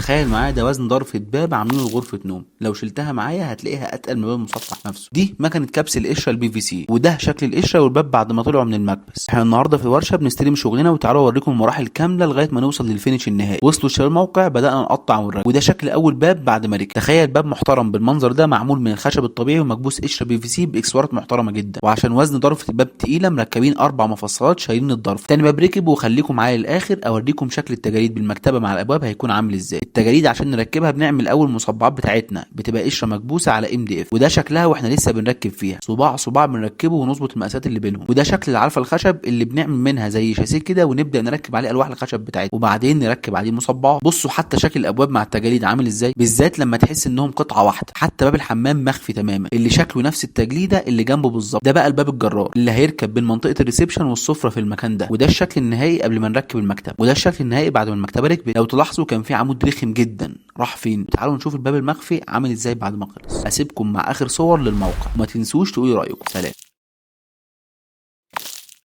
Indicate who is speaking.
Speaker 1: تخيل معايا ده وزن ضرفة باب عاملينه لغرفة نوم، لو شلتها معايا هتلاقيها اتقل من باب المسطح نفسه. دي مكنة كبس القشرة البي في سي، وده شكل القشرة والباب بعد ما طلعوا من المكبس. احنا النهارده في الورشة بنستلم شغلنا وتعالوا اوريكم المراحل كاملة لغاية ما نوصل للفينش النهائي. وصلوا الشباب الموقع بدأنا نقطع ونركب، وده شكل اول باب بعد ما ركب. تخيل باب محترم بالمنظر ده معمول من الخشب الطبيعي ومكبوس قشرة بي في سي باكسسوارات محترمة جدا، وعشان وزن ضرفة الباب تقيلة مركبين 4 مفصلات شايلين الضرف. تاني باب ركب، وخليكم معايا للاخر اوريكم شكل التجاريد بالمكتبة مع الابواب هيكون عامل ازاي. التجاريد عشان نركبها بنعمل اول مصبعات بتاعتنا بتبقى قشره مكبوسه على ام دي اف، وده شكلها واحنا لسه بنركب فيها صباع صباع بنركبه ونظبط المقاسات اللي بينهم. وده شكل العلفه الخشب اللي بنعمل منها زي شاسيه كده ونبدا نركب عليه الواح الخشب بتاعتنا، وبعدين نركب عليه مصبعات. بصوا حتى شكل الابواب مع التجاريد عامل ازاي، بالذات لما تحس انهم قطعه واحده. حتى باب الحمام مخفي تماما اللي شكله نفس التجليده اللي جنبه بالظبط. ده بقى الباب الجرار اللي هيركب بين منطقه الريسبشن والسفره في المكان ده، وده الشكل النهائي قبل ما نركب المكتب، وده الشكل النهائي بعد ما المكتبه ركبت. لو تلاحظوا كان في عمود رخم جدا راح فين. تعالوا نشوف الباب المخفي عامل ازاي بعد ما خلص. اسيبكم مع اخر صور للموقع، وما تنسوش تقولوا رايكم. سلام.